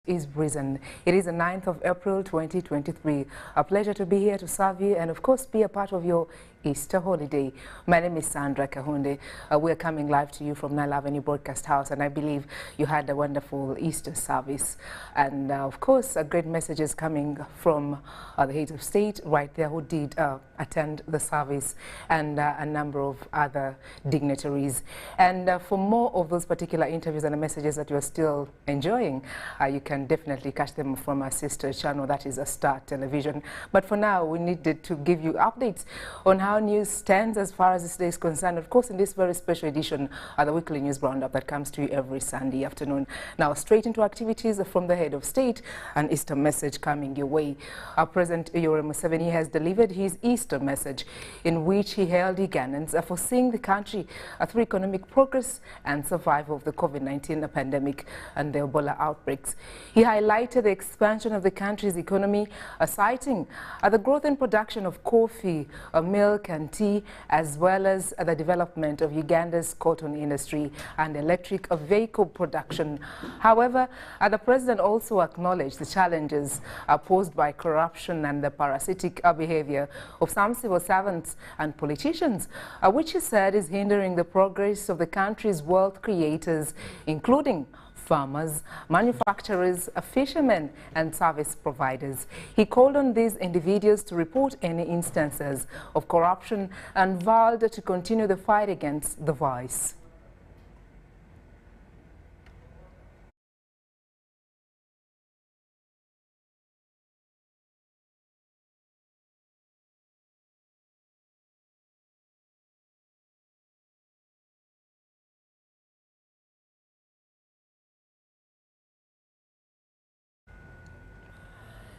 is risen. It is the 9th of April 2023. A pleasure to be here to serve you and of course be a part of your Easter holiday. My name is Sandra Kahunde. We're coming live to you from Nile Avenue Broadcast House, and I believe you had a wonderful Easter service. And of course, great messages coming from the heads of state right there who did attend the service, and a number of other dignitaries. And for more of those particular interviews and the messages that you're still enjoying, you can definitely catch them from our sister channel, that is Star Television. But for now, we needed to give you updates on how news stands as far as this day is concerned. Of course, in this very special edition of the weekly news roundup that comes to you every Sunday afternoon. Now, straight into activities from the head of state, an Easter message coming your way. Our President Yoweri Museveni has delivered his Easter message, in which he hailed Ugandans for seeing the country through economic progress and survival of the COVID-19 pandemic and the Ebola outbreaks. He highlighted the expansion of the country's economy, citing the growth in production of coffee, milk and tea, as well as the development of Uganda's cotton industry and electric vehicle production. However, the president also acknowledged the challenges posed by corruption and the parasitic behavior of some civil servants and politicians, which he said is hindering the progress of the country's wealth creators, including farmers, manufacturers, fishermen and service providers. He called on these individuals to report any instances of corruption and vowed to continue the fight against the vice.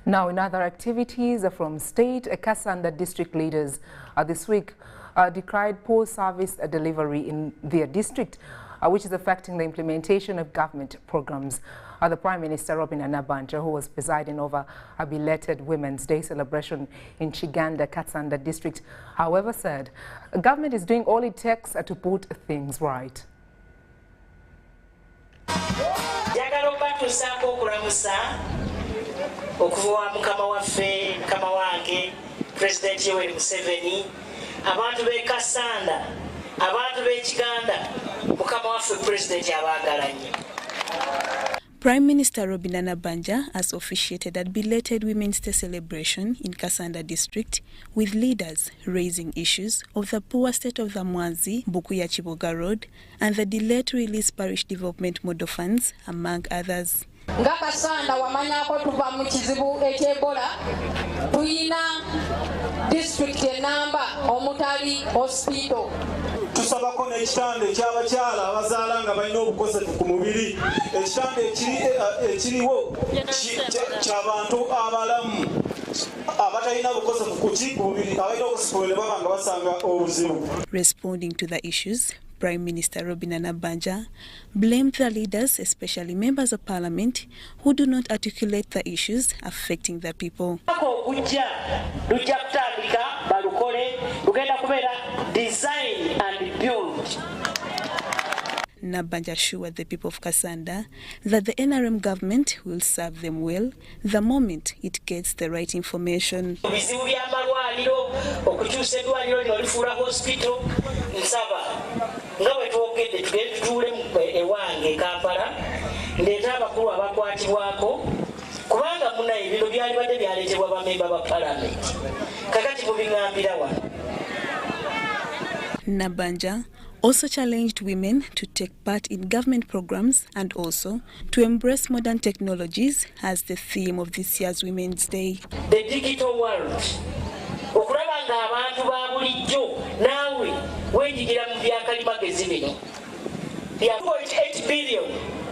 Now, in other activities from state, Kassanda district leaders this week decried poor service delivery in their district, which is affecting the implementation of government programs. The Prime Minister Robin Anabanja, who was presiding over a belated Women's Day celebration in Chiganda, Kassanda district, however, said the government is doing all it takes to put things right. Okuva mukama waffe mukama wange President Yoweri Museveni, abantu b'e Kassanda, abantu b'e Chiganda, mukama waffe President abaagala nnyo. Prime Minister Robin Anabanja has officiated a belated Women's Day celebration in Kassanda district, with leaders raising issues of the poor state of the Mwanzi, Bukuya Chiboga Road, and the delay to release parish development model funds, among others. Nga Kassanda wamanyako tuva mu kizibu eky'Ebola, tuyina district enamba omutali hospital. Tusabako n'ekitande eky'abakyala abazaala nga balina obukosefu ku mubiri. Ekitande ekiriwo ky'abantu abalamu abatalina bukosefu ku mubiri abalina obukosefu ne baba nga basanga obuzibu. Responding to the issues, Prime Minister Robin Anabanja blamed the leaders, especially members of parliament, who do not articulate the issues affecting the people. Design and build. Nabanja assured the people of Kassanda that the NRM government will serve them well the moment it gets the right information. Nabanja also challenged women to take part in government programs and also to embrace modern technologies as the theme of this year's Women's Day. The digital world. Okulabanga abantu ba bulijjo naawe wenyigira mu byakalimagezi bino. Bya 2.8 billion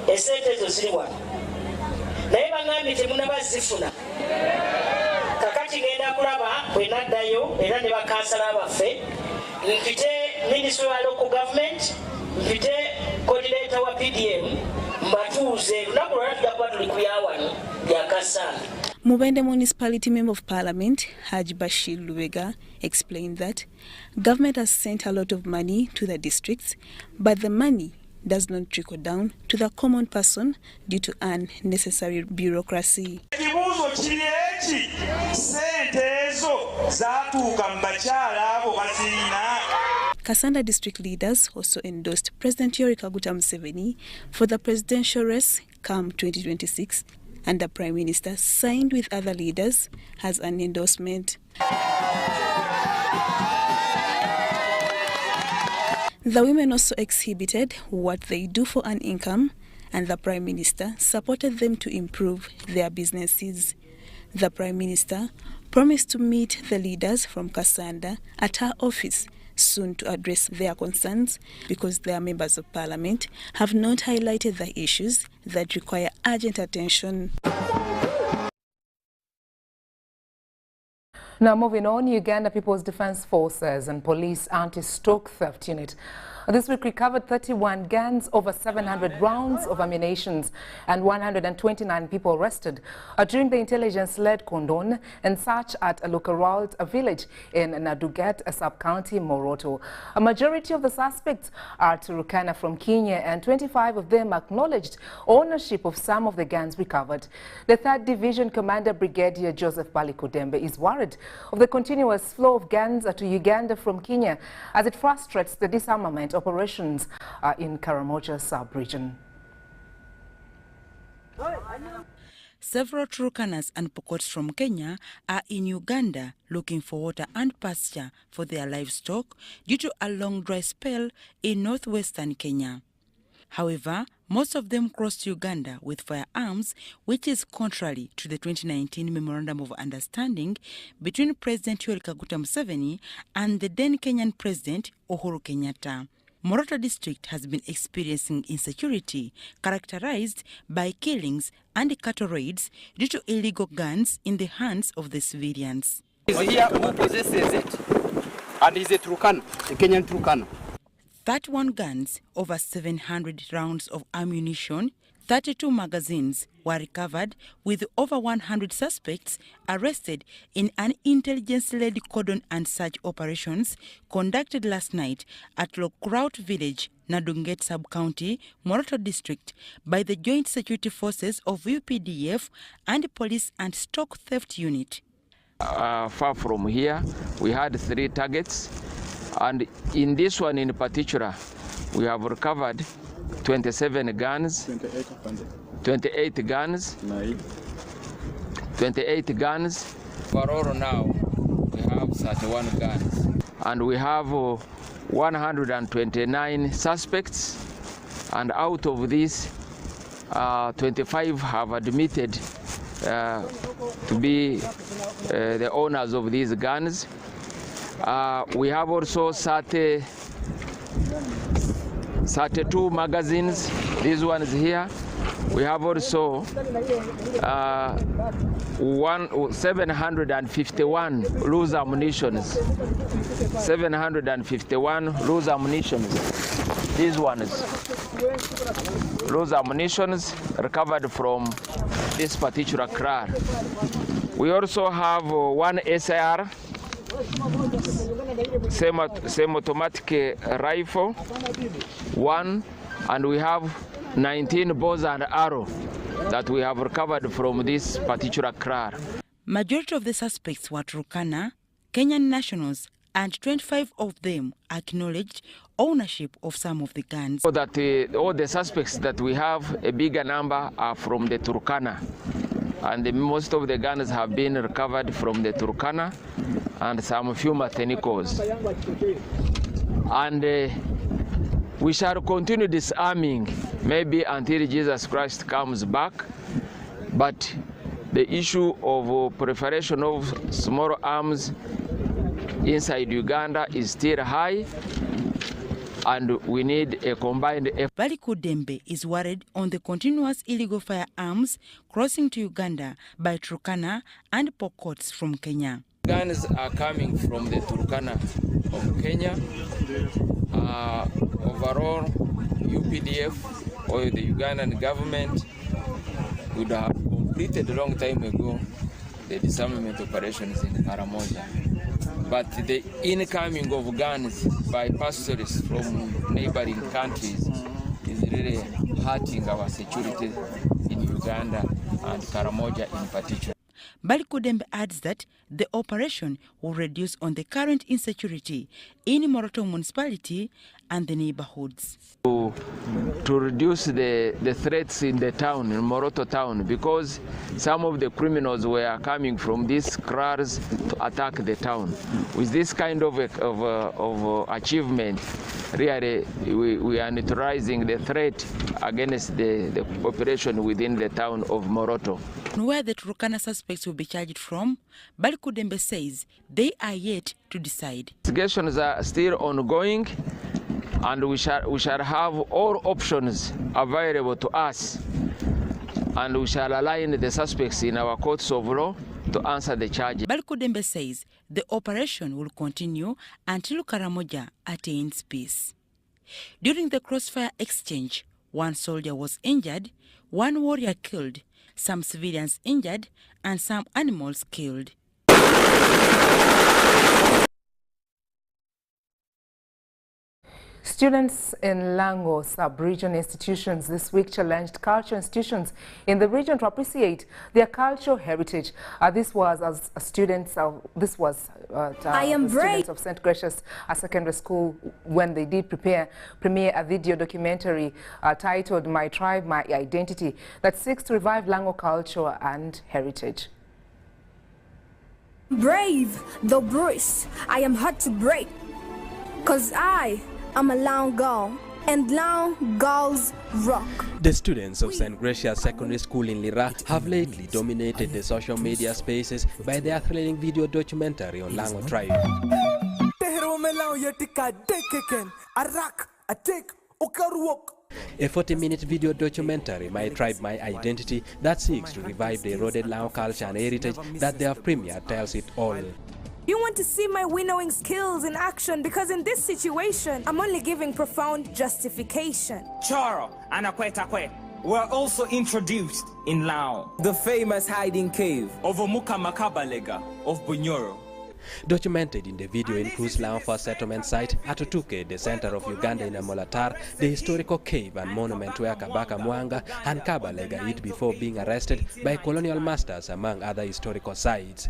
esente ezo ziri wano. Naye bangambye temunabazifuna. Kakati ngenda kulaba bwe naddayo era ne bakansala baffe. Mpite Ministry wa Local Government, mpite coordinator wa PDM, mbatuuze lunaku lwala tujja kuba tuli ku yawano ya Kassanda. Mubende Municipality Member of Parliament, Haji Bashir Lubega, explained that government has sent a lot of money to the districts, but the money does not trickle down to the common person due to unnecessary bureaucracy. Kassanda district leaders also endorsed President Yoweri Kaguta Museveni for the presidential race come 2026, and the Prime Minister signed with other leaders as an endorsement. The women also exhibited what they do for an income, and the Prime Minister supported them to improve their businesses. The Prime Minister promised to meet the leaders from Kassanda at her office soon to address their concerns, because their members of parliament have not highlighted the issues that require urgent attention. Now moving on, Uganda People's Defence Forces and Police Anti-Stock Theft Unit this week recovered 31 guns, over 700 rounds of ammunition, and 129 people arrested during the intelligence-led cordon and search at a Lukaralt village in Naduget, a sub-county Moroto. A majority of the suspects are Turkana from Kenya, and 25 of them acknowledged ownership of some of the guns recovered. The 3rd Division Commander Brigadier Joseph Balikudembe is worried of the continuous flow of guns to Uganda from Kenya as it frustrates the disarmament operations in Karamoja sub-region. Several Turkanas and Pokots from Kenya are in Uganda looking for water and pasture for their livestock due to a long dry spell in northwestern Kenya. However, most of them crossed Uganda with firearms, which is contrary to the 2019 Memorandum of Understanding between President Yoweri Kaguta Museveni and the then Kenyan President Uhuru Kenyatta. Moroto district has been experiencing insecurity characterized by killings and cattle raids due to illegal guns in the hands of the civilians. Is here who possesses it, and is a Turkana, a Kenyan Turkana. 31 guns, over 700 rounds of ammunition, 32 magazines were recovered, with over 100 suspects arrested in an intelligence-led cordon and search operations conducted last night at Lukaralt village, Nadunget sub-county, Moroto district, by the Joint Security Forces of UPDF and Police and Stock Theft Unit. Far from here, we had 3 targets, and in this one in particular, we have recovered 27 guns, 28 guns, 28 guns. Overall now, we have 31 guns. And we have 129 suspects, and out of these, 25 have admitted to be the owners of these guns. We have also 32 magazines, these ones here. We have also 751 loose ammunitions. 751 loose ammunitions. These ones, loose ammunitions recovered from this particular kraal. We also have 1 SAR, semi-automatic rifle, 1, and we have 19 bows and arrows that we have recovered from this particular kraal. Majority of the suspects were Turkana, Kenyan nationals, and 25 of them acknowledged ownership of some of the guns. So that all the suspects that we have, a bigger number are from the Turkana, and most of the guns have been recovered from the Turkana and some few Mathenikos. And we shall continue disarming, maybe until Jesus Christ comes back. But the issue of proliferation of small arms inside Uganda is still high, and we need a combined effort. Balikudembe is worried on the continuous illegal firearms crossing to Uganda by Turkana and Pokots from Kenya. Guns are coming from the Turkana of Kenya. Overall, UPDF or the Ugandan government would have completed a long time ago the disarmament operations in Karamoja. But the incoming of guns by pastors from neighboring countries is really hurting our security in Uganda and Karamoja in particular. Balikudembe adds that the operation will reduce on the current insecurity in Moroto municipality and the neighborhoods. To reduce the threats in the town, in Moroto town, because some of the criminals were coming from these crowds to attack the town. With this kind of achievement, really we are neutralizing the threat against the population within the town of Moroto. Where the Turkana suspects will be charged from, Balikudembe says they are yet to decide. Investigations are still ongoing, and we shall have all options available to us, and we shall align the suspects in our courts of law to answer the charges. Balikudembe says the operation will continue until Karamoja attains peace. During the crossfire exchange, one soldier was injured, one warrior killed, some civilians injured, and some animals killed. Students in Lango sub-region institutions this week challenged cultural institutions in the region to appreciate their cultural heritage. This was students of St. Gracious Secondary School when they did premiere a video documentary titled "My Tribe, My Identity" that seeks to revive Lango culture and heritage. Brave, though Bruce, I am hard to break, 'cause I'm a Lango, and Langos rock. The students of St. Gracious Secondary School in Lira have lately dominated the social media spaces by their thrilling video documentary on Lango tribe. A 40-minute video documentary, My Tribe, My Identity, that seeks to revive the eroded Lango culture and heritage that they have premiered tells it all. You want to see my winnowing skills in action, because in this situation, I'm only giving profound justification. Choro and Akwetakwe were also introduced in Lao. The famous hiding cave of Omuka Makabalega of Bunyoro. Documented in the video includes Lao first settlement site Atutuke, the center of Uganda in Amolatar, the historical cave and monument where Kabaka Mwanga and Kabalega hid before being arrested by colonial masters, among other historical sites.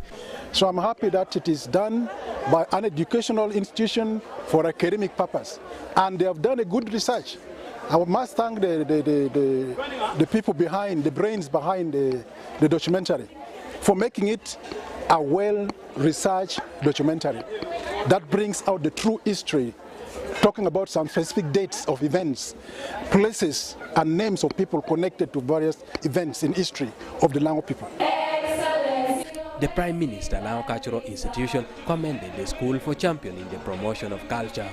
So I'm happy that it is done by an educational institution for academic purpose, and they have done a good research. I must thank the people behind, the brains behind the documentary, for making it a well-researched documentary that brings out the true history, talking about some specific dates of events, places and names of people connected to various events in history of the Lango people. The Prime Minister, Lango Cultural Institution, commended the school for championing the promotion of culture.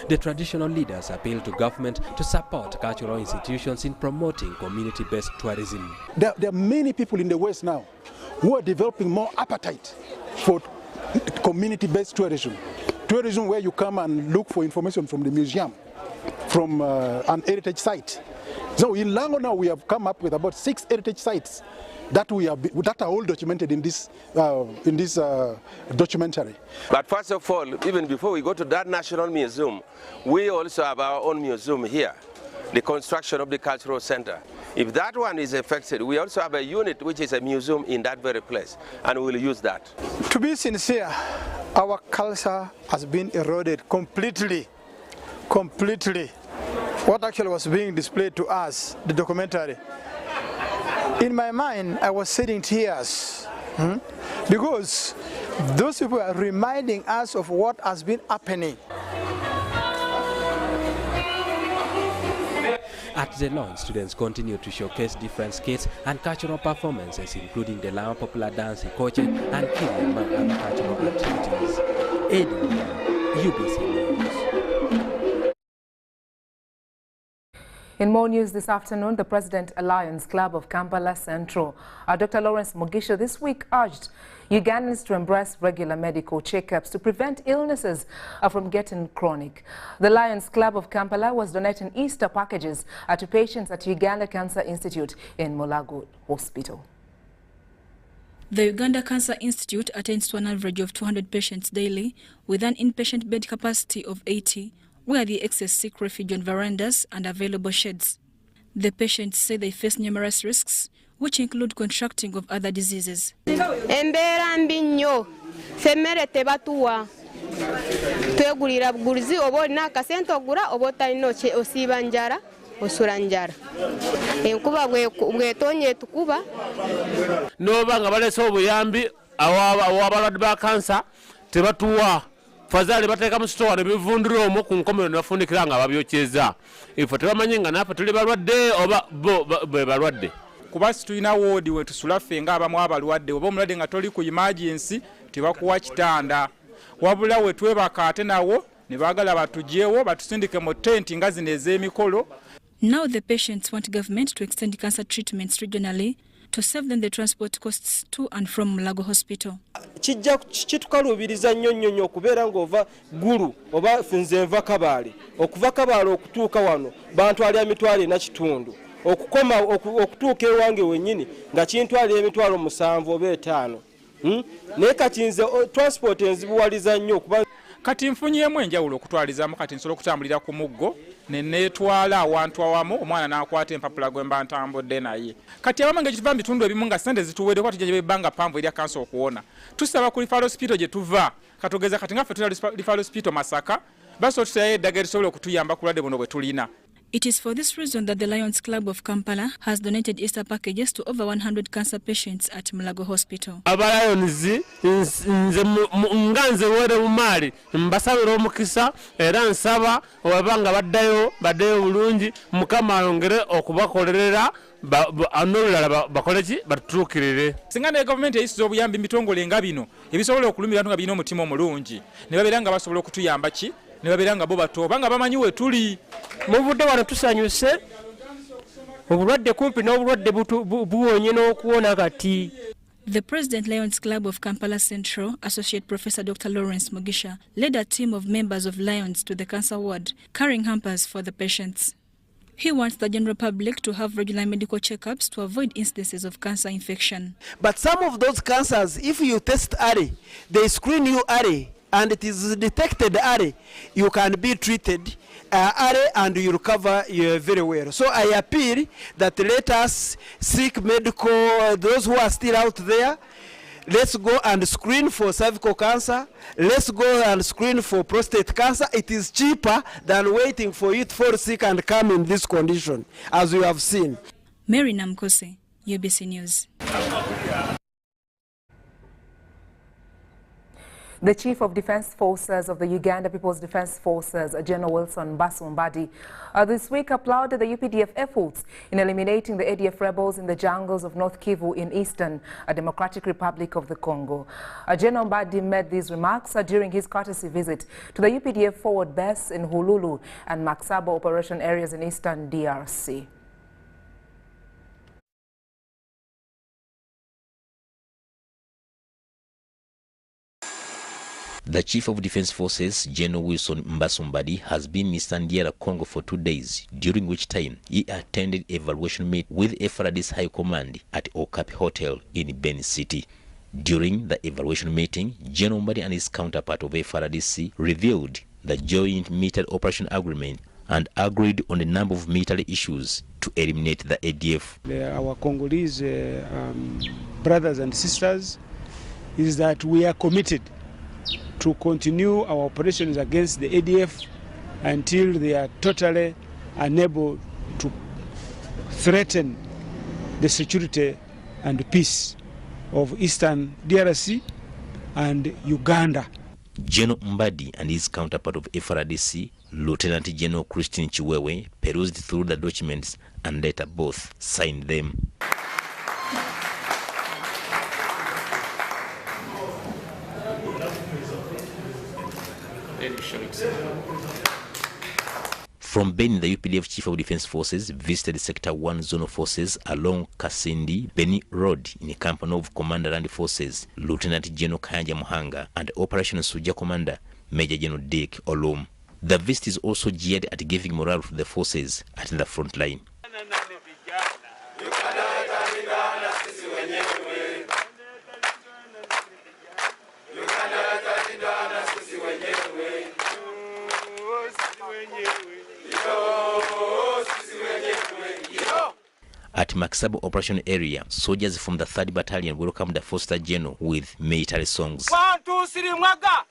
The traditional leaders appealed to government to support cultural institutions in promoting community-based tourism. There are many people in the West now who are developing more appetite for community-based tourism. Tourism where you come and look for information from the museum, from an heritage site. So in Lango now we have come up with about 6 heritage sites that are all documented in this documentary. But first of all, even before we go to that national museum, we also have our own museum here, the construction of the cultural center. If that one is affected, we also have a unit which is a museum in that very place, and we will use that. To be sincere, our culture has been eroded completely. What actually was being displayed to us, the documentary, in my mind, I was shedding tears because those people are reminding us of what has been happening. At the launch, students continue to showcase different skits and cultural performances, including the Lao popular dance Ikoche and Kili, among other cultural activities. Eddie, UBC News. In more news this afternoon, the President Alliance Club of Kampala Central, Dr. Lawrence Mugisha, this week urged Ugandans to embrace regular medical checkups to prevent illnesses from getting chronic. The Lions Club of Kampala was donating Easter packages to patients at Uganda Cancer Institute in Mulago Hospital. The Uganda Cancer Institute attends to an average of 200 patients daily with an inpatient bed capacity of 80, where the excess seek refuge on verandas and available sheds. The patients say they face numerous risks, which include contracting of other diseases. Embera mbi nnyo femmere tebatuwa twegulira bugulizi oba olina akasente ogula oba otalina osiiba njala osula njala enkuba bwetonye tukuba n'oba nga baleese obuyambi abalwadde ba kansa tebatuwa fazali bateeka mu sitowa ne bivundira omwo ku nkomero ne bafundikira nga babyokyeza ifo tebamanyi nga naffe tuli balwadde oba be balwadde kuba situlina woodi we tusula ffe ng'abamu abalwadde oba omulwadde nga toli ku emergency tebakuwa kitanda wabula we twebaka ate nawo ne baagala batugyewo batusindike mu tenti nga zino ez'emikolo. Now the patients want government to extend cancer treatments regionally to save them the transport costs to and from Lango Hospital. Kijja kitukalubiriza nnyo okubeera ng'ova Gulu oba nze nva Kabaale okuva Kabaale okutuuka wano bantwalira emitwalo 4 okukoma okutuuka ewange wennyini nga kintwalira emitwalo 7 oba 5 naye kati nze transport enzibuwaliza nnyo okuba kati nfunyemu enjawulo okutwalizamu kati nsobola okutambulira ku muggo neneetwala awantu awamu omwana n'akwata empapula gwe mba ntambudde naye kati abamu nga kituva mu bitundu ebimu nga ssente zituweddeko kwa tujja ebbanga ppanvu erya kansa okuwona tusaba ku Referral Hospital gye tuva katugeza kati ngaffe tuli Referral Hospital Masaka basobola tusayo eddagala lisobola okutuyamba ku lwadde buno bwe tulina. It is for this reason that the Lions Club of Kampala has donated Easter packages to over 100 cancer patients at Lango Hospital. Abayonzi nganze were umali mbasabira omukisa era nsaba wabanga baddayo bulungi mukama ayongere okubakolerera anolala bakoleki batutukirire. Singa ne government eyisiza obuyambi mitongole nga bino ebisobola okulumira nga bino omutima omulungi ne babeera nga basobola okutuyamba ki ne babeera nga bo batoba nga bamanyi we tuli muvudde wano tusanyuse obulwadde kumpi n'obulwadde buwonye n'okuwona kati. The President Lions Club of Kampala Central, Associate Professor Dr. Lawrence Mugisha, led a team of members of Lions to the cancer ward, carrying hampers for the patients. He wants the general public to have regular medical checkups to avoid instances of cancer infection. But some of those cancers, if you test early, they screen you early, and it is detected early, you can be treated early and you recover very well. So I appeal that let us seek medical, those who are still out there, let's go and screen for cervical cancer, let's go and screen for prostate cancer. It is cheaper than waiting for you to fall sick and come in this condition, as you have seen. Mary Namkose, UBC News. The Chief of Defence Forces of the Uganda People's Defence Forces, General Wilson Basumbadi, this week applauded the UPDF efforts in eliminating the ADF rebels in the jungles of North Kivu in Eastern Democratic Republic of the Congo. General Mbadi made these remarks during his courtesy visit to the UPDF forward base in Hululu and Maksabo operation areas in Eastern DRC. The Chief of Defence Forces, General Wilson Mbasumbadi, has been in Eastern DR Congo for 2 days, during which time he attended evaluation meet with FRD's High Command at Okapi Hotel in Beni City. During the evaluation meeting, General Mbadi and his counterpart of FRDC revealed the joint military operation agreement and agreed on a number of military issues to eliminate the ADF. Our Congolese brothers and sisters is that we are committed to continue our operations against the ADF until they are totally unable to threaten the security and peace of Eastern DRC and Uganda. General Mbadi and his counterpart of FRDC, Lieutenant General Christine Chiwewe, perused through the documents and later both signed them. From Beni, the UPDF Chief of Defence Forces visited Sector 1 Zonal Forces along Kasindi Beni Road in the company of Commander Land Forces, Lieutenant General Kanja Muhanga, and Operation Suja Commander, Major General Dick Olum. The visit is also geared at giving morale to the forces at the front line. Makisabo Operation Area, soldiers from the 3rd Battalion welcomed the Foster General with military songs. 1, 2, 3, mwaga!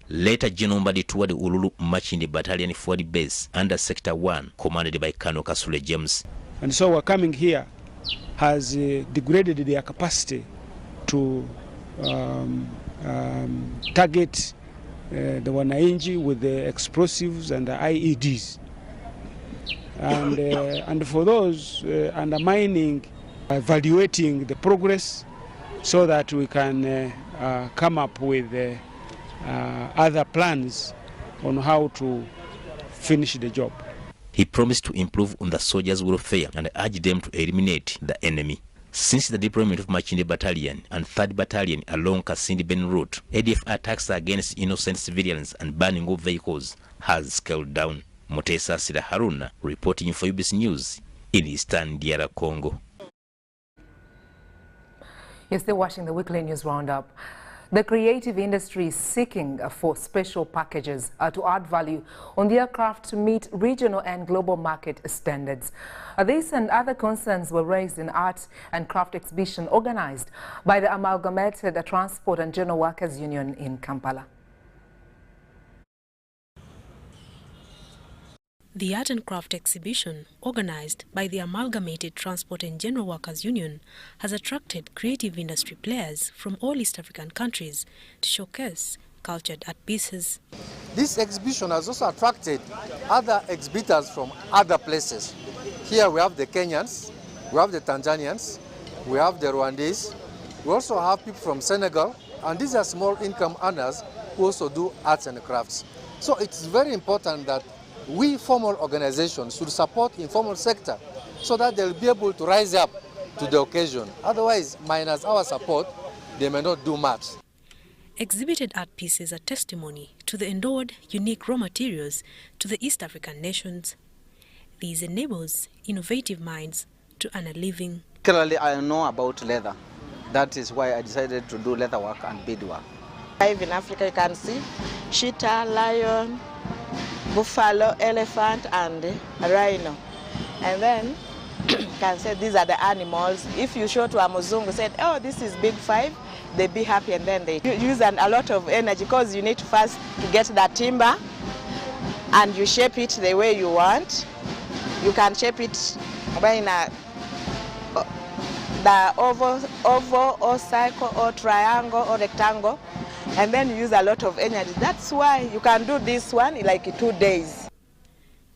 Later, General Mbadi toured Ululu Machindi Battalion Forward Base under Sector 1, commanded by Colonel Kasule James. And so we're coming here has degraded their capacity to target the Wananchi with the explosives and the IEDs. And for those undermining, evaluating the progress so that we can come up with other plans on how to finish the job. He promised to improve on the soldiers' welfare and urged them to eliminate the enemy. Since the deployment of Machinde Battalion and 3rd Battalion along Kasindi-Ben route, ADF attacks against innocent civilians and burning of vehicles has scaled down. Mutesa Sira Haruna reporting for UBC News in Eastern DR Congo. You're still watching the weekly news roundup. The creative industry is seeking for special packages to add value on their craft to meet regional and global market standards. This and other concerns were raised in art and craft exhibition organized by the Amalgamated Transport and General Workers Union in Kampala. The Art and Craft exhibition, organized by the Amalgamated Transport and General Workers Union, has attracted creative industry players from all East African countries to showcase cultured art pieces. This exhibition has also attracted other exhibitors from other places. Here we have the Kenyans, we have the Tanzanians, we have the Rwandese, we also have people from Senegal, and these are small income earners who also do arts and crafts. So it's very important that we formal organizations should support informal sector so that they'll be able to rise up to the occasion. Otherwise, minus our support, they may not do much. Exhibited art pieces are testimony to the endowed unique raw materials to the East African nations. These enables innovative minds to earn a living. Clearly, I know about leather. That is why I decided to do leather work and beadwork. In Africa, you can see cheetah, lion, buffalo, elephant, and rhino. And then you can say these are the animals. If you show to a Muzungu, said, oh, this is big five, they be happy, and then they use a lot of energy because you need to first to get that timber and you shape it the way you want. You can shape it in the oval or circle or triangle or rectangle, and then you use a lot of energy. That's why you can do this one in like 2 days.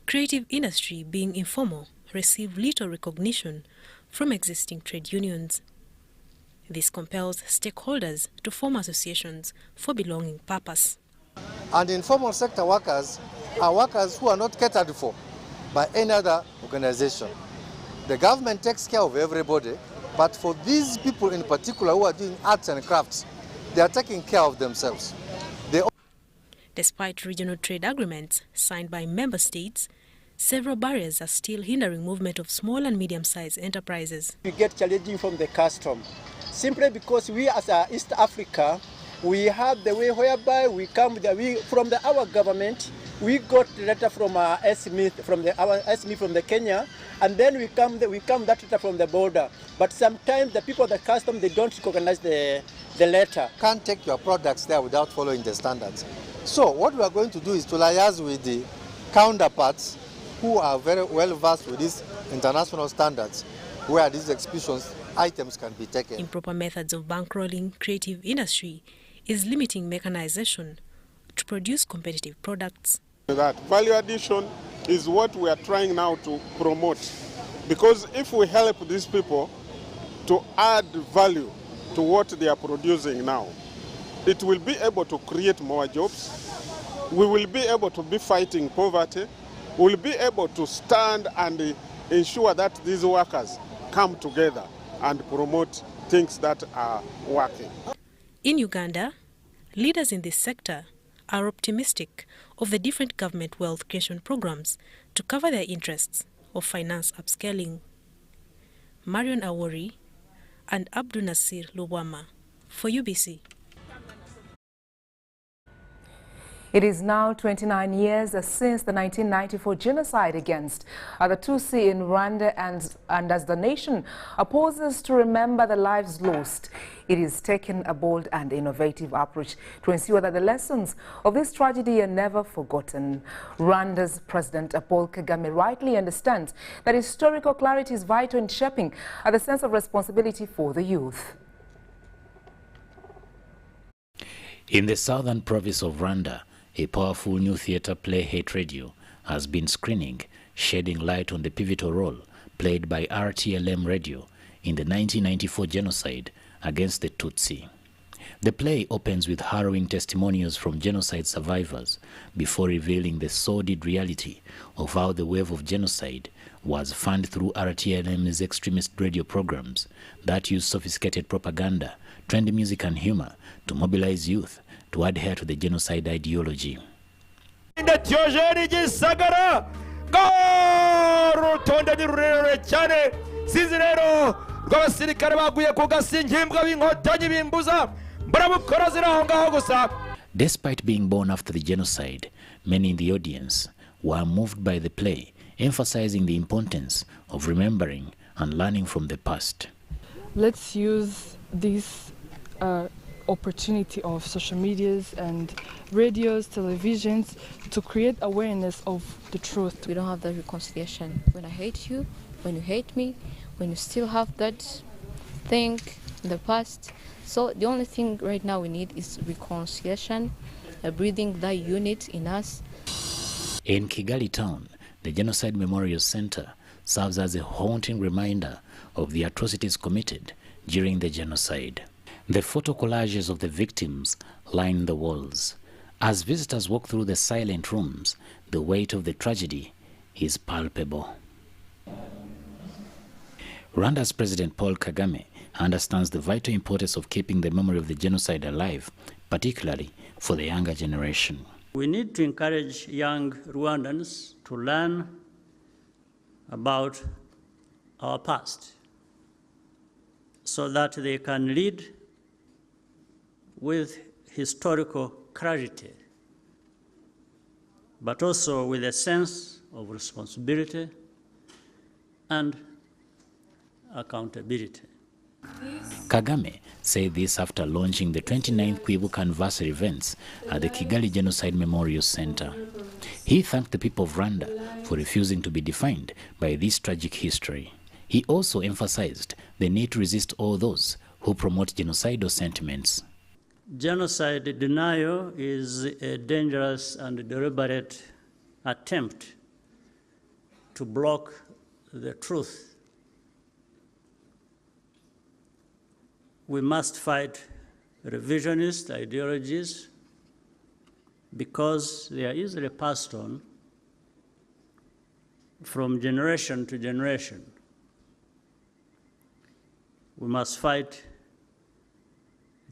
Creative industry, being informal, receive little recognition from existing trade unions. This compels stakeholders to form associations for belonging purpose. And informal sector workers are workers who are not catered for by any other organization. The government takes care of everybody, but for these people in particular who are doing arts and crafts, they are taking care of themselves. Despite regional trade agreements signed by member states, several barriers are still hindering movement of small and medium-sized enterprises. We get challenging from the custom, simply because we as East Africa, we have the way whereby we come from our government. We got the letter from SME from the Kenya, and then we come that letter from the border. But sometimes the people at the custom, they don't recognize the letter. Can't take your products there without following the standards. So what we are going to do is to liaise with the counterparts who are very well versed with these international standards, where these exhibitions items can be taken. Improper methods of bankrolling creative industry is limiting mechanization to produce competitive products. That value addition is what we are trying now to promote, because if we help these people to add value to what they are producing now, it will be able to create more jobs. We will be able to be fighting poverty. We will be able to stand and ensure that these workers come together and promote things that are working. In Uganda, leaders in this sector are optimistic of the different government wealth creation programs to cover their interests or finance upscaling. Marion Awori, and Abdul Nasir Lubwama. For UBC. It is now 29 years since the 1994 genocide against the Tutsi in Rwanda, and as the nation opposes to remember the lives lost, it is taken a bold and innovative approach to ensure that the lessons of this tragedy are never forgotten. Rwanda's President Paul Kagame rightly understands that historical clarity is vital in shaping the sense of responsibility for the youth. In the southern province of Rwanda, a powerful new theatre play, Hate Radio, has been screening, shedding light on the pivotal role played by RTLM Radio in the 1994 genocide against the Tutsi. The play opens with harrowing testimonials from genocide survivors before revealing the sordid reality of how the wave of genocide was funded through RTLM's extremist radio programs that use sophisticated propaganda, trendy music and humor to mobilize youth to adhere to the genocide ideology. Despite being born after the genocide, many in the audience were moved by the play, emphasizing the importance of remembering and learning from the past. Let's use this opportunity of social medias and radios, televisions to create awareness of the truth. We don't have that reconciliation. When I hate you, when you hate me, when you still have that thing in the past. So the only thing right now we need is reconciliation, breathing that unit in us. In Kigali town, the Genocide Memorial Center serves as a haunting reminder of the atrocities committed during the genocide. The photo collages of the victims line the walls. As visitors walk through the silent rooms, the weight of the tragedy is palpable. Rwanda's President Paul Kagame understands the vital importance of keeping the memory of the genocide alive, particularly for the younger generation. We need to encourage young Rwandans to learn about our past so that they can lead with historical clarity, but also with a sense of responsibility and accountability. Kagame said this after launching the 29th Kwibuka anniversary events at the Kigali Genocide Memorial Center. He thanked the people of Rwanda for refusing to be defined by this tragic history. He also emphasized the need to resist all those who promote genocidal sentiments. Genocide denial is a dangerous and deliberate attempt to block the truth. We must fight revisionist ideologies because they are easily passed on from generation to generation. We must fight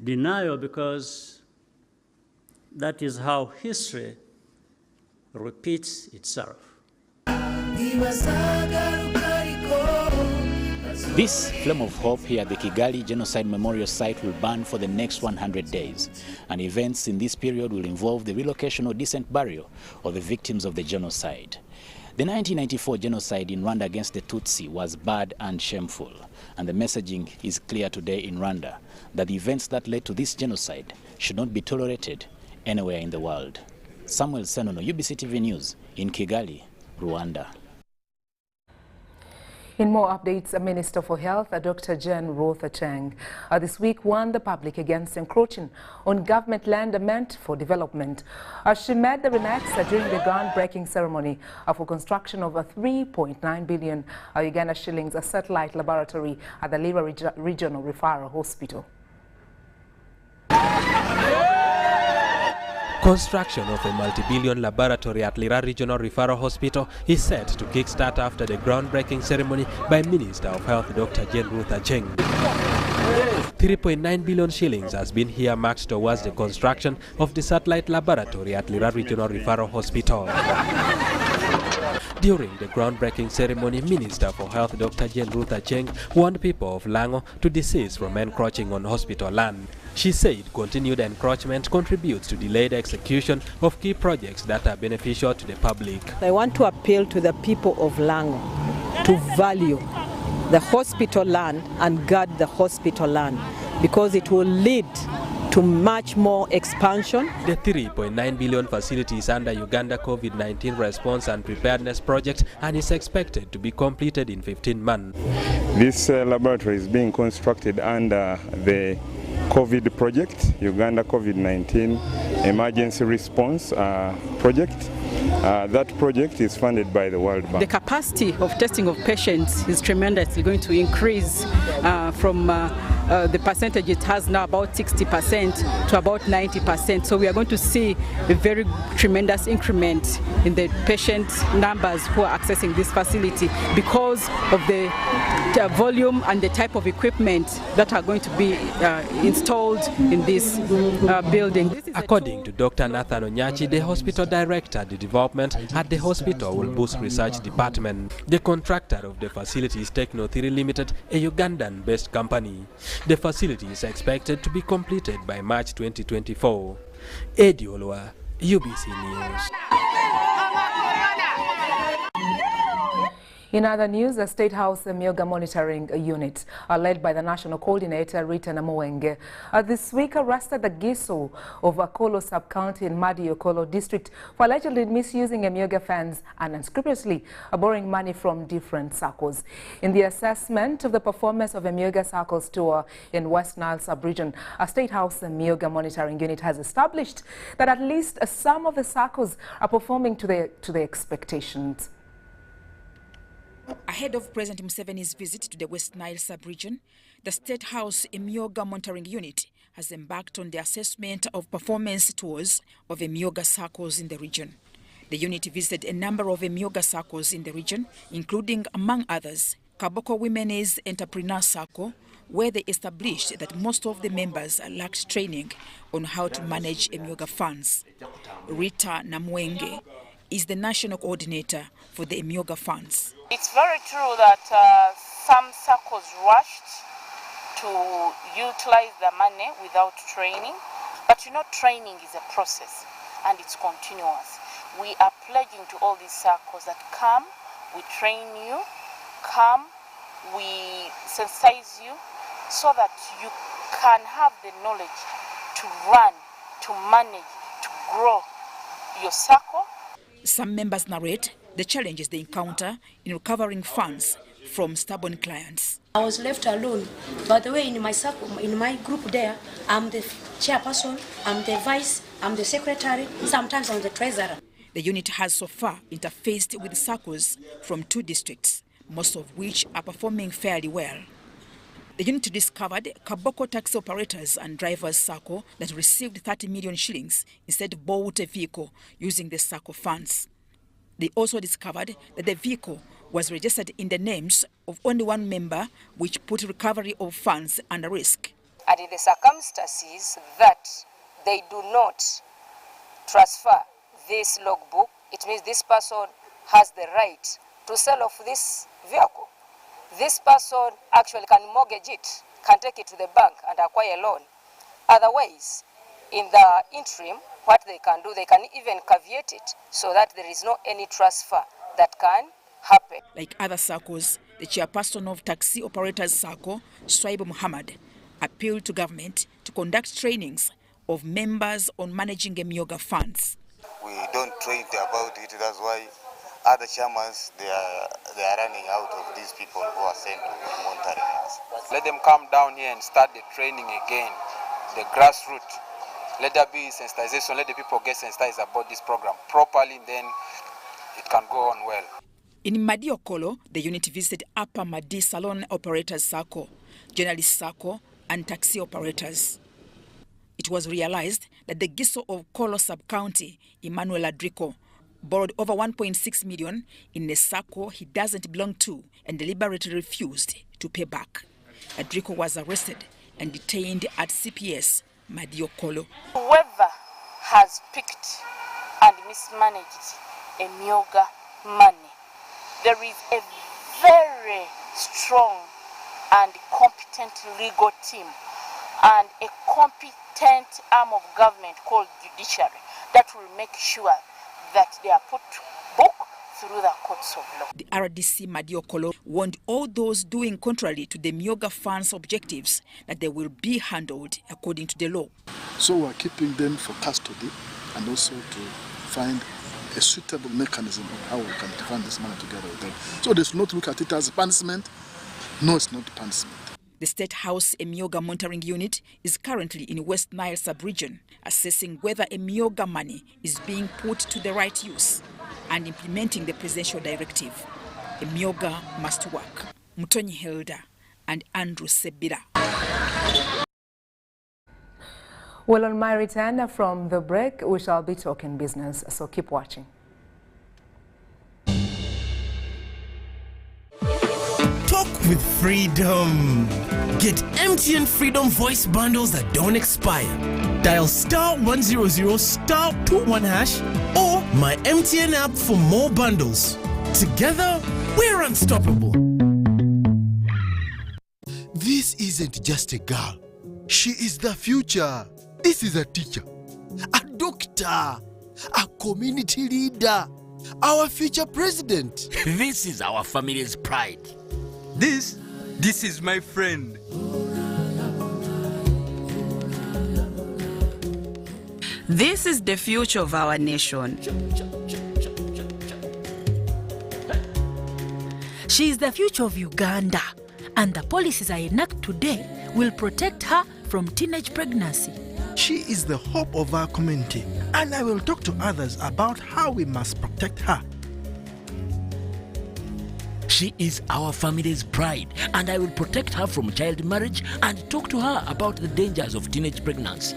denial because that is how history repeats itself. This flame of hope here at the Kigali Genocide Memorial Site will burn for the next 100 days, and events in this period will involve the relocation or decent burial of the victims of the genocide. The 1994 genocide in Rwanda against the Tutsi was bad and shameful, and the messaging is clear today in Rwanda that the events that led to this genocide should not be tolerated anywhere in the world. Samuel Senono, UBC TV News in Kigali, Rwanda. In more updates, Minister for Health, Dr. Jen Ruth-Acheng, this week warned the public against encroaching on government land meant for development. She made the remarks during the groundbreaking ceremony for construction of a 3.9 billion Uganda shillings satellite laboratory at the Lira Regional Referral Hospital. Construction of a multi-billion laboratory at Lira Regional Referral Hospital is set to kickstart after the groundbreaking ceremony by Minister of Health Dr. Jen Ruth-Acheng. 3.9 billion shillings has been earmarked towards the construction of the satellite laboratory at Lira Regional Referral Hospital. During the groundbreaking ceremony, Minister for Health Dr. Jane Ruth Acheng warned people of Lango to desist from encroaching on hospital land. She said continued encroachment contributes to delayed execution of key projects that are beneficial to the public. I want to appeal to the people of Lango to value the hospital land and guard the hospital land, because it will lead to much more expansion. The 3.9 billion facility is under Uganda COVID-19 response and preparedness project and is expected to be completed in 15 months. This laboratory is being constructed under the COVID project, Uganda COVID-19 Emergency Response Project. That project is funded by the World Bank. The capacity of testing of patients is tremendously going to increase from the percentage it has now, about 60% to about 90%. So we are going to see a very tremendous increment in the patient numbers who are accessing this facility because of the volume and the type of equipment that are going to be installed in this building. According to Dr. Nathan Onyachi, the hospital director, the development at the hospital will boost research department. The contractor of the facility is Techno3 Limited, a Ugandan-based company. The facility is expected to be completed by March 2024. Eddie Olwa, UBC News. In other news, the State House Emyooga monitoring unit, led by the National Coordinator Rita Namuwenge, this week arrested the Giso of Akolo sub-county in Madi Okolo district for allegedly misusing Emyooga funds and unscrupulously borrowing money from different circles. In the assessment of the performance of Emyooga Circles tour in West Nile sub-region, a State House Emyooga monitoring unit has established that at least some of the circles are performing to their expectations. Ahead of President Museveni's visit to the West Nile sub-region, the State House Emyooga Monitoring Unit has embarked on the assessment of performance tours of Emyooga circles in the region. The unit visited a number of Emyooga circles in the region, including, among others, Kaboko Women's Entrepreneur Circle, where they established that most of the members lacked training on how to manage Emyooga funds. Rita Namuwenge is the national coordinator for the Emyooga funds. It's very true that some circles rushed to utilize the money without training, but training is a process and it's continuous. We are pledging to all these circles that come, we train you, come, we sensitize you so that you can have the knowledge to run, to manage, to grow your circle. Some members narrate the challenges they encounter in recovering funds from stubborn clients. I was left alone. By the way, in my circle, in my group there, I'm the chairperson, I'm the vice, I'm the secretary, sometimes I'm the treasurer. The unit has so far interfaced with circles from 2 districts, most of which are performing fairly well. The unit discovered Kaboko taxi operators and drivers circle that received 30 million shillings instead bought a vehicle using the circle funds. They also discovered that the vehicle was registered in the names of only one member, which put recovery of funds under risk. And in the circumstances that they do not transfer this logbook, it means this person has the right to sell off this vehicle. This person actually can mortgage it, can take it to the bank and acquire a loan. Otherwise, in the interim, what they can do, they can even caveat it so that there is no any transfer that can happen. Like other circles, the chairperson of Taxi Operators Circle, Swaib Muhammad, appealed to government to conduct trainings of members on managing Emyooga funds. We don't train about it, that's why other chairmen, they are running out of these people who are sent to monitoring us. Let them come down here and start the training again, the grassroots. Let there be sensitization, let the people get sensitized about this program properly, then it can go on well. In Madi Okolo, the unit visited Upper Madi Salon Operators Circle, Journalist Circle, and Taxi Operators. It was realized that the Giso of Kolo Sub-County, Emmanuel Adrico, borrowed over 1.6 million in a circle he doesn't belong to and deliberately refused to pay back. Adrico was arrested and detained at CPS Madi Okolo. Whoever has picked and mismanaged Emyooga money there is a very strong and competent legal team and a competent arm of government called judiciary that will make sure that they are put to book through the courts of law. The RDC Madiokolo warned all those doing contrary to the Emyooga Fund's objectives that they will be handled according to the law. So we are keeping them for custody and also to find a suitable mechanism of how we can fund this money together with them. So they should not look at it as punishment. No, it's not punishment. The State House Emyooga Monitoring Unit is currently in West Nile sub-region, assessing whether Emyooga money is being put to the right use and implementing the presidential directive. Emyooga must work. Mutonyi Hilda and Andrew Sebira. Well, on my return from the break, we shall be talking business, so keep watching. Talk with freedom. Get MTN Freedom Voice Bundles that don't expire. Dial *100 *21# or my MTN app for more bundles. Together, we're unstoppable. This isn't just a girl. She is the future. This is a teacher, a doctor, a community leader, our future president. This is our family's pride. This is my friend. This is the future of our nation. She is the future of Uganda, and the policies I enact today will protect her from teenage pregnancy. She is the hope of our community, and I will talk to others about how we must protect her. She is our family's pride, and I will protect her from child marriage and talk to her about the dangers of teenage pregnancy.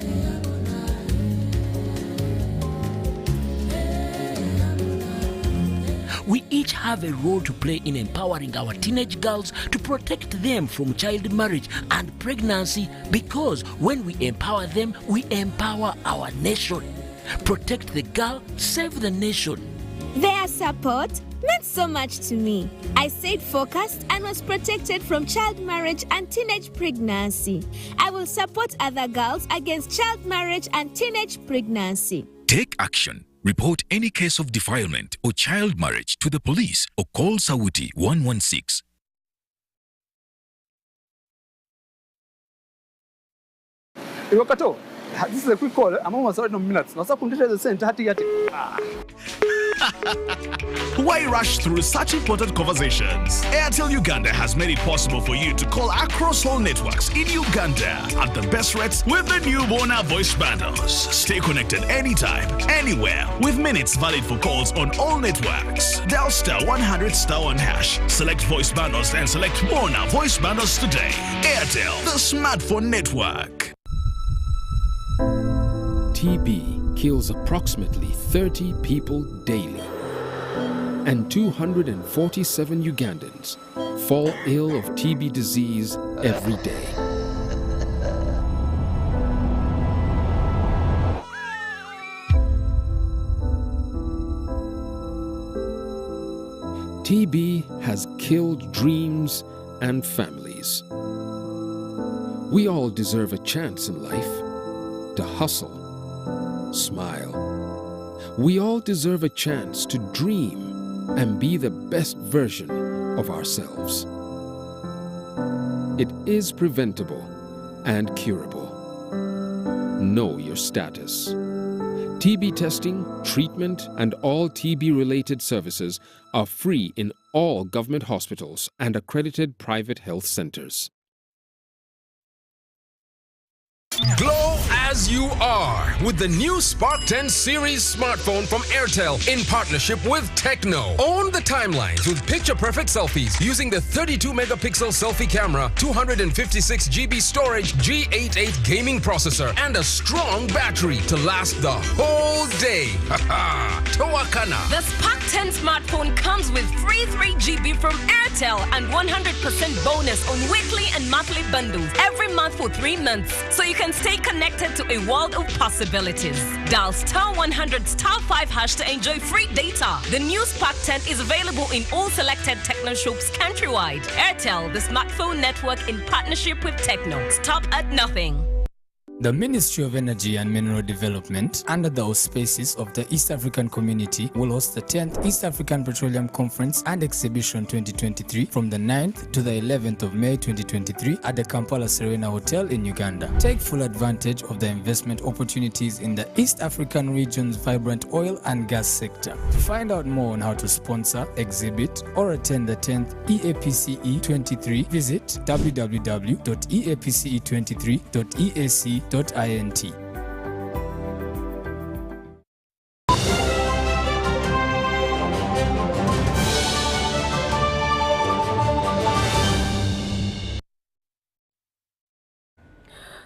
We each have a role to play in empowering our teenage girls to protect them from child marriage and pregnancy, because when we empower them, we empower our nation. Protect the girl, save the nation. Their support meant so much to me. I stayed focused and was protected from child marriage and teenage pregnancy. I will support other girls against child marriage and teenage pregnancy. Take action. Report any case of defilement or child marriage to the police or call Sauti 116. Iwakato, this is a quick call. I'm almost out of minutes. Why rush through such important conversations? Airtel Uganda has made it possible for you to call across all networks in Uganda at the best rates with the new Bona voice bundles. Stay connected anytime, anywhere, with minutes valid for calls on all networks. Dial *100 *1#. Select voice bundles and select Bona voice bundles today. Airtel, the smartphone network. TB kills approximately 30 people daily, and 247 Ugandans fall ill of TB disease every day. TB has killed dreams and families. We all deserve a chance in life to hustle, smile. We all deserve a chance to dream and be the best version of ourselves. It is preventable and curable. Know your status. TB testing, treatment, and all TB-related services are free in all government hospitals and accredited private health centers. Glow as you are with the new Spark 10 series smartphone from Airtel in partnership with Techno. Own the timelines with picture-perfect selfies using the 32-megapixel selfie camera, 256GB storage, G88 gaming processor, and a strong battery to last the whole day. Towakana. The Spark 10 smartphone comes with free 3GB from Airtel and 100% bonus on weekly and monthly bundles every month for 3 months, so you can stay connected to into a world of possibilities. Dial *100*5# to enjoy free data. The new Spark 10 is available in all selected Techno shops countrywide. Airtel, the smartphone network in partnership with Techno. Stop at nothing. The Ministry of Energy and Mineral Development, under the auspices of the East African Community, will host the 10th East African Petroleum Conference and Exhibition 2023 from the 9th to the 11th of May 2023 at the Kampala Serena Hotel in Uganda. Take full advantage of the investment opportunities in the East African region's vibrant oil and gas sector. To find out more on how to sponsor, exhibit, or attend the 10th EAPCE 23, visit www.eapce23.eac.int.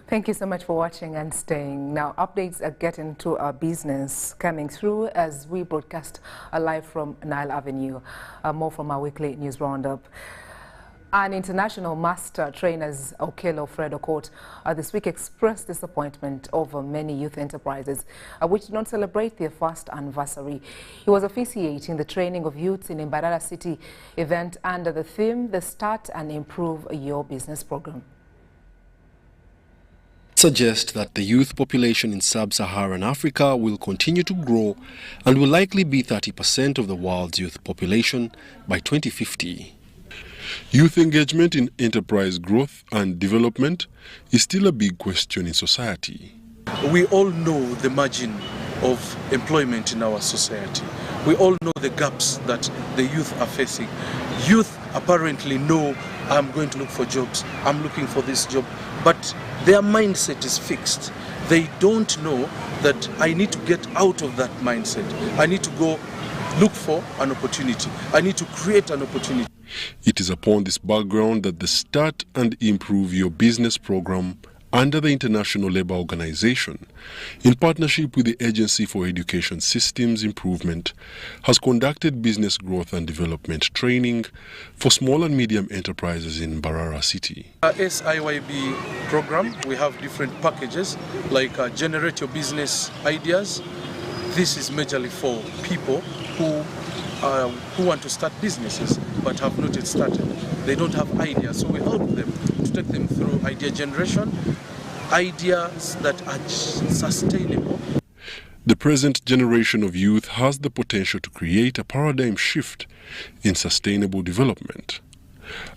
Thank you so much for watching and staying. Now, updates are getting to our business coming through as we broadcast live from Nile Avenue. More from our weekly news roundup. An international master trainers, Okello Fred Okot, this week expressed disappointment over many youth enterprises which did not celebrate their first anniversary. He was officiating the training of youths in Mbarara City event under the theme, the Start and Improve Your Business program. Suggest that the youth population in sub-Saharan Africa will continue to grow and will likely be 30% of the world's youth population by 2050. Youth engagement in enterprise growth and development is still a big question in society. We all know the margin of employment in our society. We all know the gaps that the youth are facing. Youth apparently know, I'm going to look for jobs, I'm looking for this job, but their mindset is fixed. They don't know that I need to get out of that mindset. I need to go look for an opportunity. I need to create an opportunity. It is upon this background that the Start and Improve Your Business program under the International Labour Organization, in partnership with the Agency for Education Systems Improvement, has conducted business growth and development training for small and medium enterprises in Mbarara City. SIYB program, we have different packages like Generate Your Business Ideas. This is majorly for people who want to start businesses but have not yet started. They don't have ideas, so we help them to take them through idea generation, ideas that are sustainable. The present generation of youth has the potential to create a paradigm shift in sustainable development.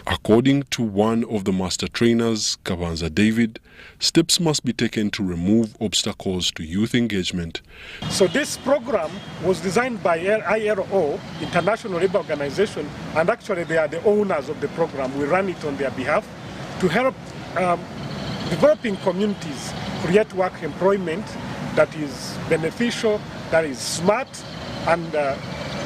According to one of the master trainers, Kabanza David, steps must be taken to remove obstacles to youth engagement. So this program was designed by ILO, International Labour Organization, and actually they are the owners of the program. We run it on their behalf to help developing communities create work employment that is beneficial, that is smart, and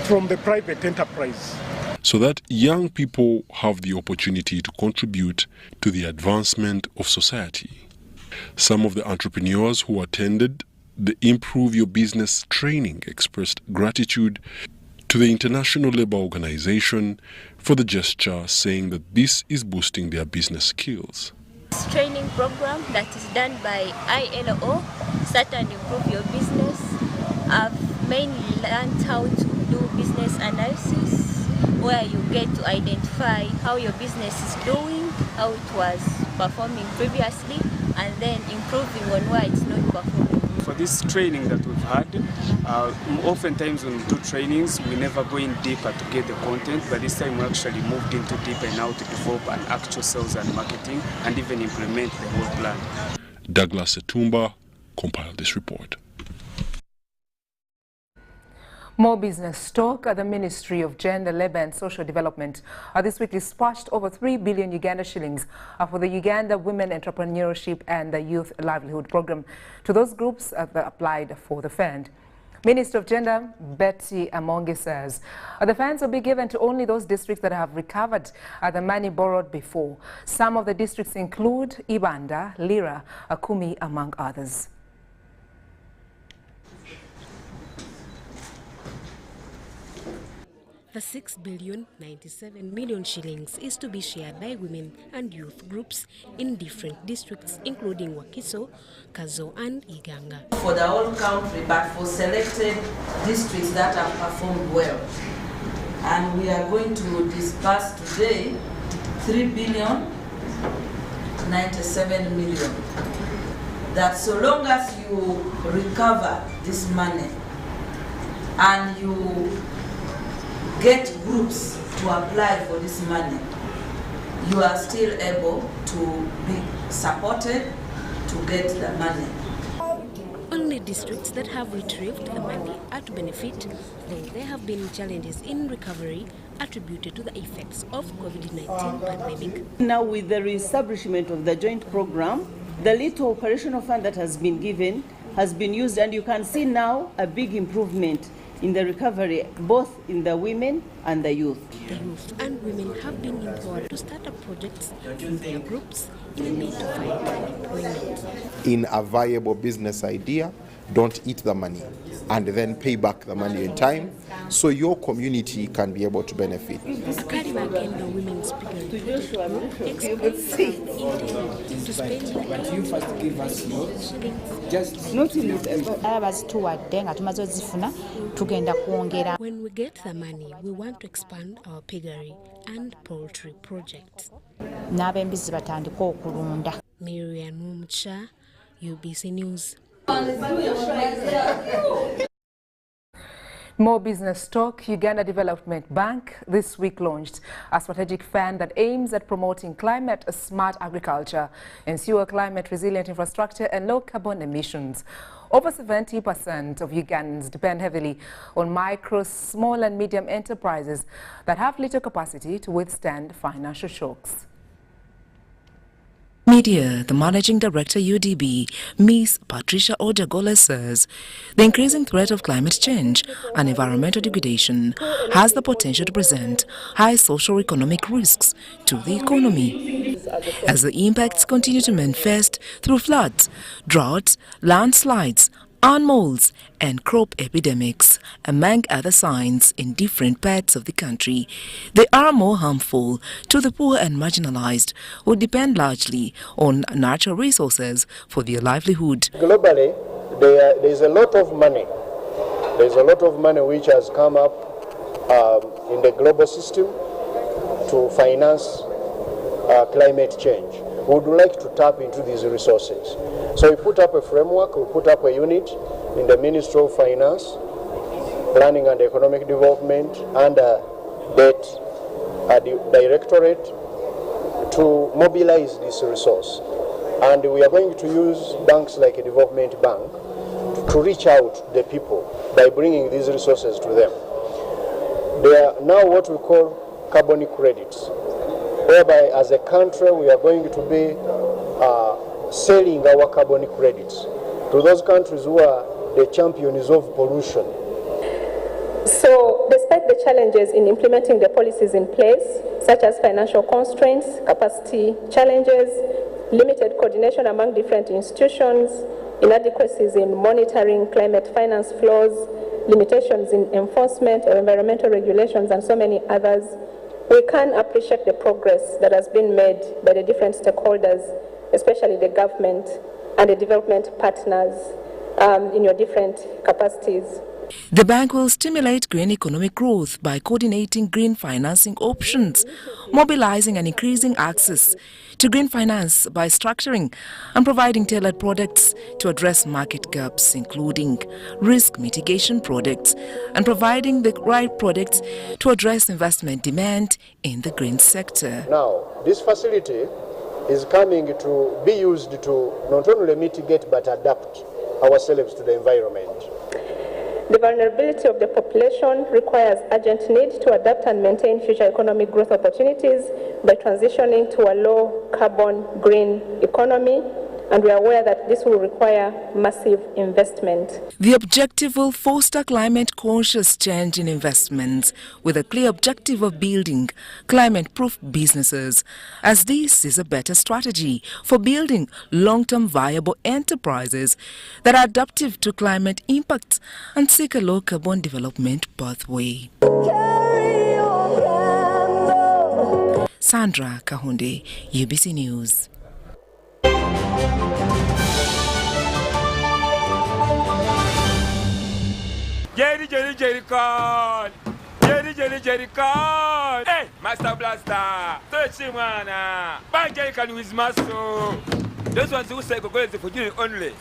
from the private enterprise, so that young people have the opportunity to contribute to the advancement of society. Some of the entrepreneurs who attended the Improve Your Business training expressed gratitude to the International Labour Organization for the gesture, saying that this is boosting their business skills. This training program that is done by ILO, Start and Improve Your Business, I've mainly learned how to do business analysis, where you get to identify how your business is doing, how it was performing previously, and then improving on why it's not performing. For this training that we've had, oftentimes when we do trainings, we never go in deeper to get the content, but this time we actually moved into deeper now to develop an actual sales and marketing and even implement the whole plan. Douglas Etumba compiled this report. More business talk. The Ministry of Gender, Labour and Social Development this week dispatched over 3 billion Uganda shillings for the Uganda Women Entrepreneurship and the Youth Livelihood Program to those groups that applied for the fund. Minister of Gender, Betty Amongi, says the funds will be given to only those districts that have recovered the money borrowed before. Some of the districts include Ibanda, Lira, Akumi, among others. The 6,097 million shillings is to be shared by women and youth groups in different districts, including Wakiso, Kazo, and Iganga. For the whole country, but for selected districts that have performed well. And we are going to discuss today 3,097 million. That so long as you recover this money and you get groups to apply for this money, you are still able to be supported to get the money. Only districts that have retrieved the money are to benefit, though there have been challenges in recovery attributed to the effects of COVID-19 pandemic. Now with the reestablishment of the joint program, the little operational fund that has been given has been used, and you can see now a big improvement in the recovery, both in the women and the youth. The youth and women have been empowered to start up projects in their groups in a need to find employment. In a viable business idea, don't eat the money and then pay back the money in time so your community can be able to benefit. Akariba Agenda Women's Project expects to spend when we get the money, we want to expand our piggery and poultry projects. Miriam Mumcha, UBC News. More business talk. Uganda Development Bank this week launched a strategic fund that aims at promoting climate-smart agriculture, ensure climate-resilient infrastructure and low carbon emissions. Over 70% of Ugandans depend heavily on micro, small and medium enterprises that have little capacity to withstand financial shocks. Media, the Managing Director UDB, Ms. Patricia Ojagola says the increasing threat of climate change and environmental degradation has the potential to present high socio-economic risks to the economy, as the impacts continue to manifest through floods, droughts, landslides, molds and crop epidemics, among other signs in different parts of the country. They are more harmful to the poor and marginalized who depend largely on natural resources for their livelihood. Globally, there is a lot of money. There is a lot of money which has come up in the global system to finance climate change. We would like to tap into these resources. So we put up a framework, we put up a unit in the Ministry of Finance, Planning and Economic Development, and Debt Directorate to mobilize this resource. And we are going to use banks like a development bank to reach out to the people by bringing these resources to them. They are now what we call carbon credits, whereby as a country we are going to be selling our carbon credits to those countries who are the champions of pollution. So despite the challenges in implementing the policies in place, such as financial constraints, capacity challenges, limited coordination among different institutions, inadequacies in monitoring climate finance flows, limitations in enforcement of environmental regulations, and so many others, we can appreciate the progress that has been made by the different stakeholders, especially the government and the development partners in your different capacities. The bank will stimulate green economic growth by coordinating green financing options, mobilizing and increasing access to green finance by structuring and providing tailored products to address market gaps, including risk mitigation products, and providing the right products to address investment demand in the green sector. Now, this facility is coming to be used to not only mitigate but adapt ourselves to the environment. The vulnerability of the population requires urgent need to adapt and maintain future economic growth opportunities by transitioning to a low-carbon green economy, and we are aware that this will require massive investment. The objective will foster climate-conscious change in investments with a clear objective of building climate-proof businesses, as this is a better strategy for building long-term viable enterprises that are adaptive to climate impacts and seek a low-carbon development pathway. Sandra Kahunde, UBC News. Jerry con! Jerry con! Hey, Master Blaster! Touch him, man! Bang Jerry con with muscle! Those ones who say go for you only.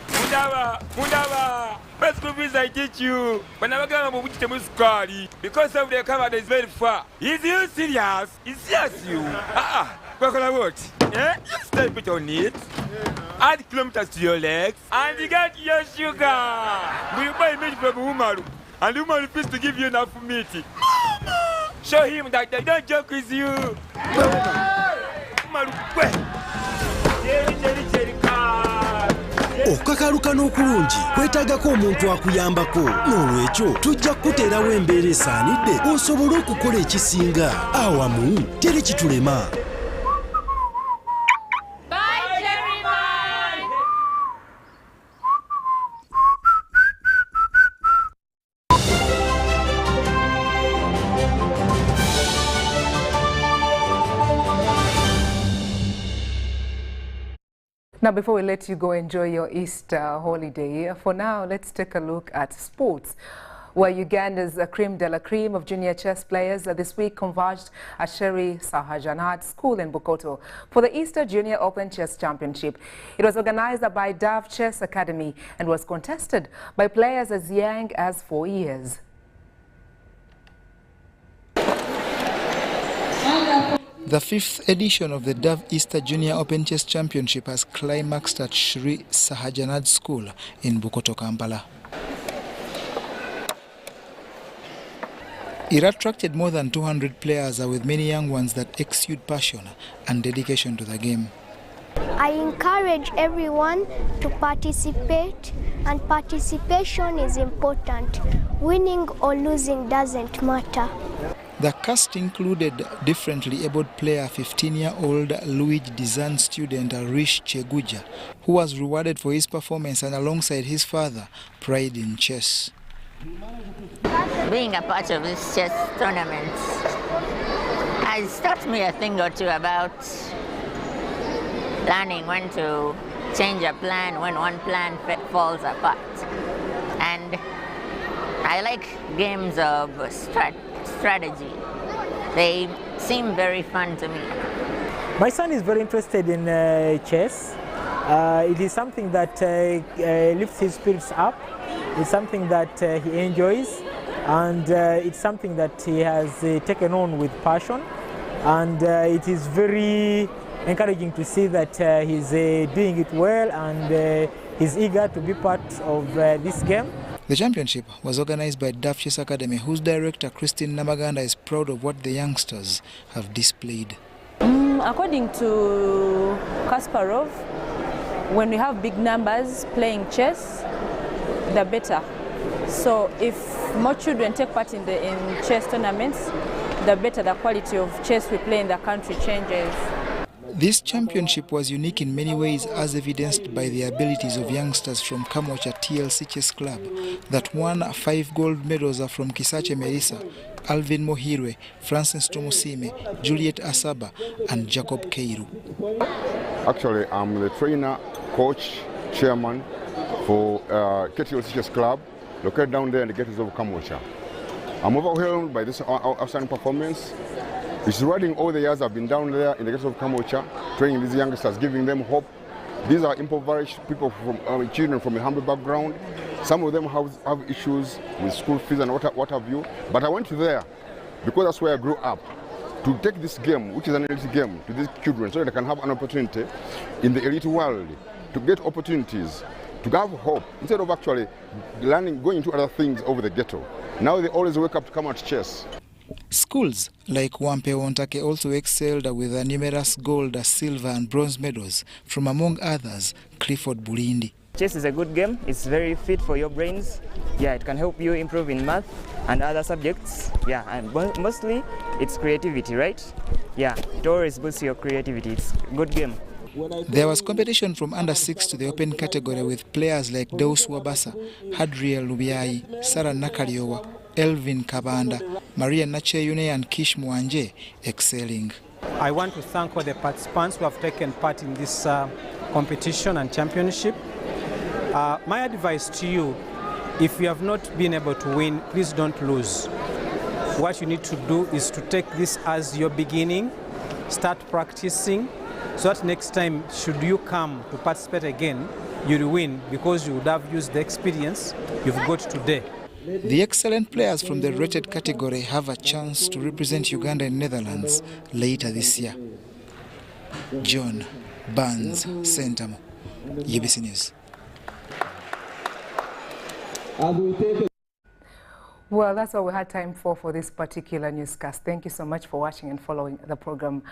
Mundava! First group is I teach you. When I'm going to which the muscari, because of the cover is very far. Is you serious? It's serious you. What? Yeah? You stay put on it. Add kilometers to your legs and you get your sugar. We buy meat from Umaru and Umaru refuse to give you enough meat. Mama! Show him that they don't joke with you. Umaru, Jerry car. Okakaluka n'okulungi kwetaagako omuntu akuyambako n'olwekyo tujja kukuteerawo embeera esaanidde osobole okukola ekisinga awamu teri kitulema. Now, before we let you go enjoy your Easter holiday, for now, let's take a look at sports, where Uganda's creme de la creme of junior chess players this week converged at Sheri Sahajanad School in Bukoto for the Easter Junior Open Chess Championship. It was organized by Dove Chess Academy and was contested by players as young as 4 years. The 5th edition of the Dove Easter Junior Open Chess Championship has climaxed at Shri Sahajanad School in Bukoto, Kampala. It attracted more than 200 players with many young ones that exude passion and dedication to the game. I encourage everyone to participate, and participation is important. Winning or losing doesn't matter. The cast included differently abled player 15-year-old Luigi Dizan student Rish Cheguja, who was rewarded for his performance and alongside his father, pride in chess. Being a part of this chess tournament has taught me a thing or two about learning when to change a plan when one plan falls apart. And I like games of strategy. They seem very fun to me. My son is very interested in chess. It is something that lifts his spirits up. It's something that he enjoys, and it's something that he has taken on with passion. And it is very encouraging to see that he's doing it well, and he's eager to be part of this game. The championship was organized by Dove Chess Academy, whose director, Christine Namaganda, is proud of what the youngsters have displayed. According to Kasparov, when we have big numbers playing chess, the better. So if more children take part in chess tournaments, the better the quality of chess we play in the country changes. This championship was unique in many ways, as evidenced by the abilities of youngsters from Kamocha TLC Chess Club that won 5 gold medals from Kisache Melissa, Alvin Mohirwe, Francis Tomusime, Juliet Asaba, and Jacob Keiru. Actually, I'm the trainer, coach, chairman for TLC Chess Club, located down there in the gates of Kamocha. I'm overwhelmed by this outstanding performance. It's rewarding all the years I've been down there in the gates of Kamocha, training these youngsters, giving them hope. These are impoverished people, from children from a humble background. Some of them have issues with school fees and what have you. But I went there because that's where I grew up, to take this game, which is an elite game, to these children so that they can have an opportunity in the elite world, to get opportunities, to have hope, instead of actually learning, going into other things over the ghetto. Now they always wake up to come at chess. Schools like Wampe Wontake also excelled with numerous gold, silver and bronze medals from, among others, Clifford Bulindi. Chess is a good game. It's very fit for your brains. Yeah, it can help you improve in math and other subjects. Yeah, and mostly it's creativity, right? Yeah, it always boosts your creativity. It's a good game. There was competition from under 6 to the open category with players like Deus Wabasa, Hadriel Lubiai, Sarah Nakariowa, Elvin Kabanda, Maria Nacheyune and Kish Mwanje excelling. I want to thank all the participants who have taken part in this competition and championship. My advice to you, if you have not been able to win, please don't lose. What you need to do is to take this as your beginning, start practicing, so that next time, should you come to participate again, you'll win because you would have used the experience you've got today. The excellent players from the rated category have a chance to represent Uganda in Netherlands later this year. John Barnes, Sentamo, UBC News. Well, that's all we had time for this particular newscast. Thank you so much for watching and following the program.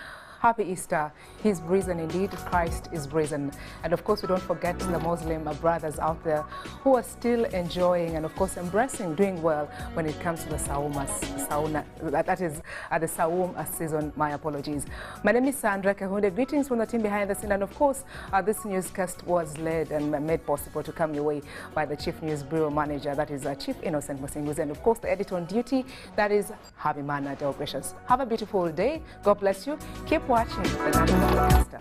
Happy Easter. He's risen indeed. Christ is risen. And of course, we don't forget the Muslim brothers out there who are still enjoying and of course embracing, doing well when it comes to the that is the Saum season. My apologies. My name is Sandra Kahunde. Greetings from the team behind the scene. And of course, this newscast was led and made possible to come your way by the Chief News Bureau Manager, that is Chief Innocent Musinguzi, and of course the editor on duty, that is Habimana Del Gracious. Have a beautiful day. God bless you. Keep watching the National Broadcaster.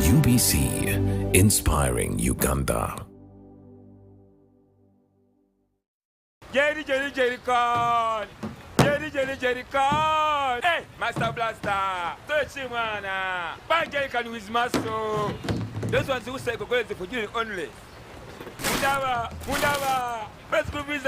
UBC, inspiring Uganda. Jerry con. Jerry con. Hey, Master Blaster. Touch him, man. Bang Jerry con with muscle. Those ones who say go for you only. Mundava. Best group is